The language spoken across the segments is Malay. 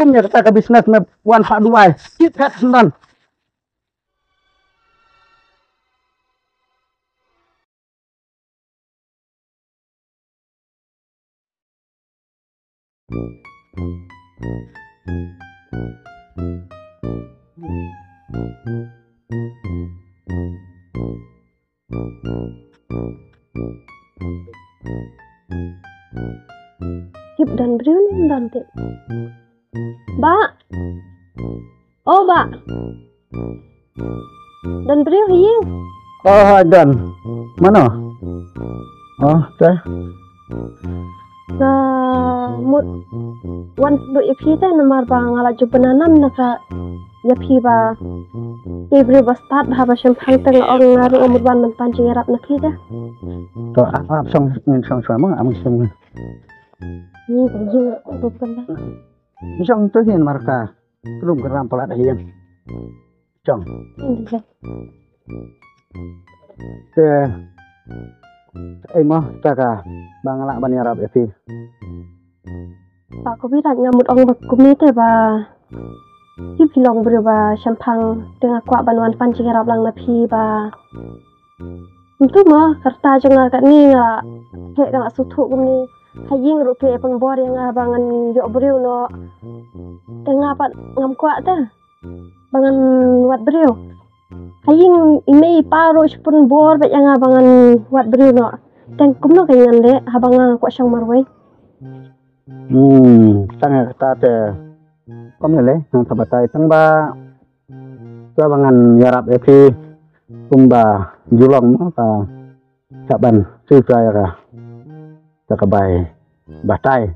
punya kata ke bisnes me wan pak duwai. Kit kat sendan. Hip dan briew ni nanti. Ba. Oh ba. Dan briew hiing. Oh dan mana? Oh teh. Nah, mut wan do ipi teh nomor ba ngala jubenanam naka yapi ba. Ibri ba stad ha ba shaphang teng ong ngaru umur wan man pancing rap napi teh. To apa song ngin song mang am song. Ni ba ju bukan dah. Song tu hin marka. Belum geram pelat hiang. Jong. Mah taka bangalak ban yarap epi. I Kobiraj ngamut ong bakumi teh ba. Hip hilong briew ba shaphang teng quack banwan pancing rap lang napi ba. Untuk mah kerta jong kat ni nga he nga suthuk gumni. Haing rupi pengbor yang abangan yok briew no. Tengah pat ngam quack teh. Bangan wat briew. Haing imei paro pun bor bet yang abangan wat briew no. Teng kumno kanyan le abangan quack syang marwai. Tengah kata te. Kom le nang sabatai teng ba. Sa bangan yarap epi kumba julong ta saban sifai ka. Takabai batai.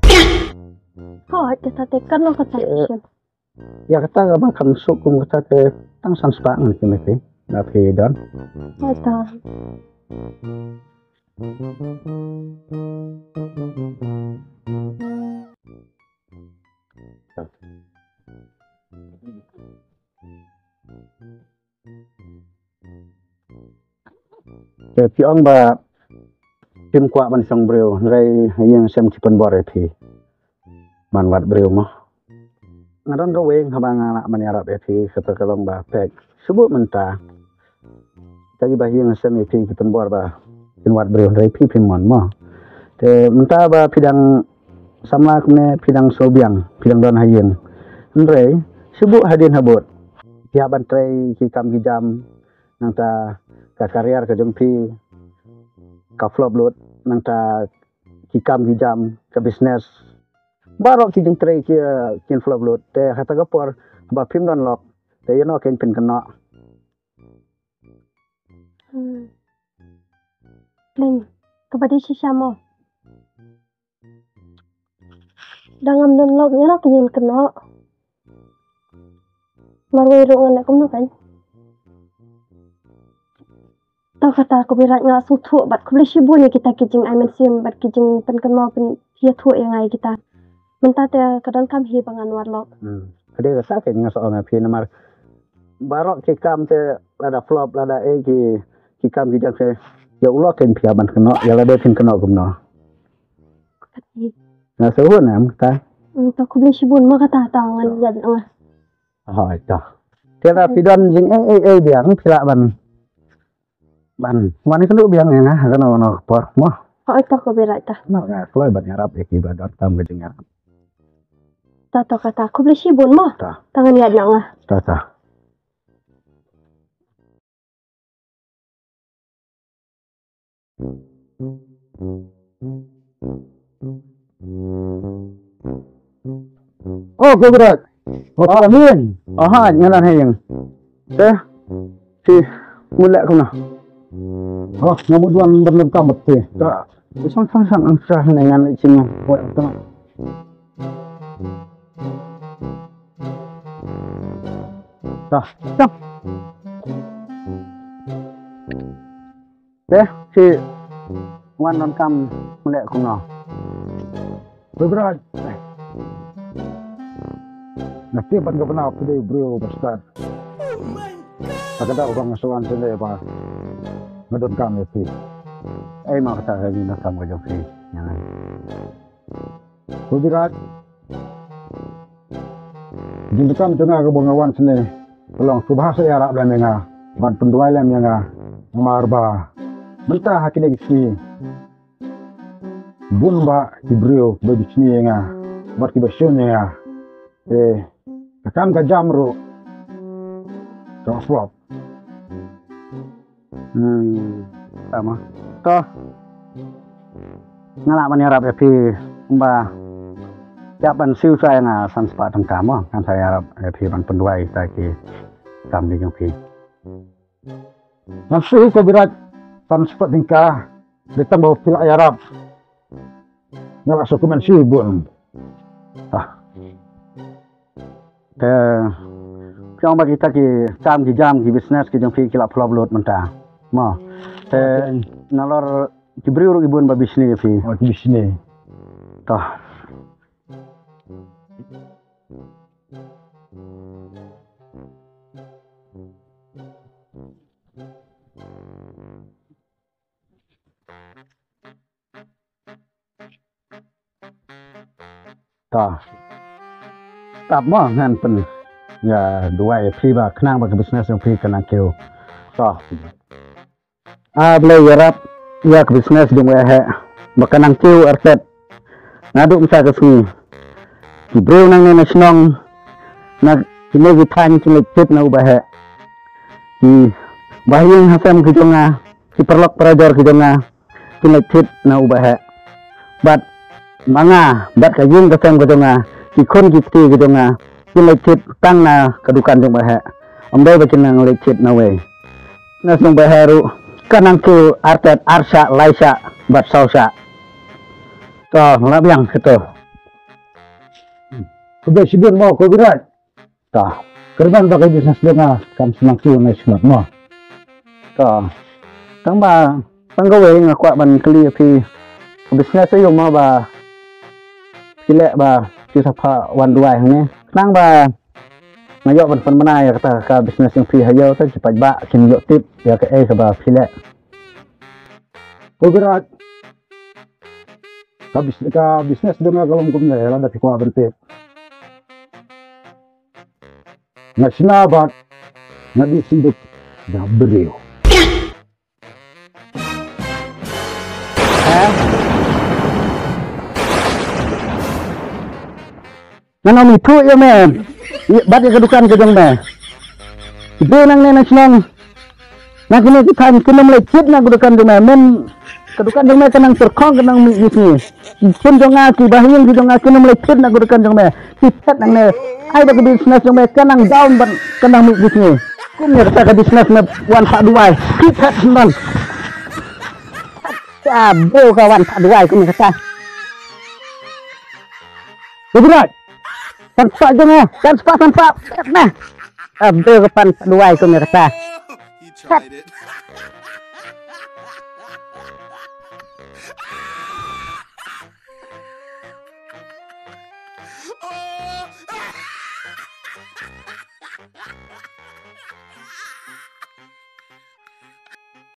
Oh, kita tekan lo kata siap. Ya kata ba kan sukum kata te tang sanspa ngan kemete. Napi don. Kata. Piong ba tim quack ban song briew hynrei yang sem cipen bor epi. Man wat briew mah. Ngaran do weng habang anak man yarap epi kata kalong ba pek. Sebut menta. Tadi bah yang sem epi cipen bor ba. Tin wat briew hynrei pi pimon mah. Te menta ba pidang sama kene pidang sobiang, pidang don hayeng. Hynrei sebut hadin habut. Tiap bantrei kikam hijam nang ta ka karier ka jengpi ka flop lot nang ta kikam hijam ka bisnes barok ki jeng trei ki kin flop lot te kata gapor ba pim don lok te yeno ken pin kena Leng kepada si Samo. Dangam don lok nyana kenyin kena. Marwai ruangan nak kumno kan. Tahu kata aku berat ngak suthuk bat kubli sibu ni kita kijing aiman sim bat kijing pen mau pen dia thuk yang ai kita. Menta te kadang kam hi bangan warlok. Ade rasa ke ngak soal ngapi nomor barok kikam te lada flop lada ki kikam kijang se ya Allah ken piaban kena ya lada pin kena kumno. Nah sehun am ta. Tahu kubli sibu mah kata tangan jad ngah. Oh itu. Tiada pidon jing biang pilak ban. Ban, wani kenduk biang ngah kana ono por moh. Oh itu aku berat dah. Nah, kalau ban yarap iki badot tam gejeng yarap. Tahu kata kubli sibu mah. Tangan jad ngah. Ta. Oh, Kobiraj. Oh, amin. Aha, ngalan hayang. Teh. Si mulak kuna. Oh, ngamut duan berleb kamet teh. Tak. Sang angsa dengan cing buat tu. Dah. Teh, si wan non kam mulak kuna. Kobiraj. Nanti pan gak pernah pilih briew Lehstad. Tak ada orang ngasuhan sendiri apa. Ngedon kami sih. Mah kata lagi nak kamu jauh sih. Kobiraj. Jinghikai tengah ke bongawan sini. Tolong subhasa ya Arab dan menga. Ban pynduwai lam menga. Marba. Bynta hakine gisi. Bunba briew bagi sini nga. Bat ki basyun nga. Akan ka jamru. Swap. Sama. Toh. Ngala man Arab pi ba. Japan siu saya nga san spa tang kamo kan saya Arab pi ban pynduwai ta ki kam di jong pi. Nasi Kobiraj san spa tingka ditang bawa pila Arab. Ngala dokumen si bun. Jong bagi kita ki kam ki jam ki business ki jong pi kila flop menta. Mo. Nalor ki briew ki bun ba bisnis pi. Oh ki bisnis. Toh. Tap mo ngan pen ya duwai pi ba kenang ba business yang pi kenang kiew. Boleh yarap ya ke business dong he bakanang kiew artet ngaduk masa ke sini. Ki briew nang ne snong na kini gitan kini tip na ubah he. Ki bahing hasam ke jonga ki perlok perajor ke jonga kini tip na ubah he. Bat manga bat kajing kasem ke jonga ki khun ki ti ke jonga ki lecit tang na kedukan jong bahe ambe bakin nang lecit na we nas jong baheru kanang ki artet arsa laisa bat sausa to labiang keto kuda sibun mau Kobiraj to kerban pakai bisnes denga kam senang ki na smart mo to tang ba tang gawe ngakwa ban kli pi bisnes yo ma ba kilek ba kisah phah wan duwai ni nang ba ngayok ban penmenai kata ka bisnes yang pi hayo ta cepat ba kin yo tip ya ke ka ba pilek Kobiraj ka bisnes dengan kalau kum ne la da ko bertip nongshna ba ngadi synduk da briew Nana mitu ya men, bat ya kedukan ke jong me. Itu nang nena senang. Nak kini kita kena melecit nak kedukan jong me. Men kedukan jong me kenang terkong kenang misni. Kin jong aki bahing ki jong aki kena melecit nak kedukan jong me. Kita nang ne, ai bagi bisnes jong me kenang down ban kenang misni. Kum ya kata bisnes me wan phah duwai. Kita senang. Bo kawan phah duwai kum kata. Kobiraj tanpa jengah, tanpa nah, ambil kepan duwai kau ngerasa.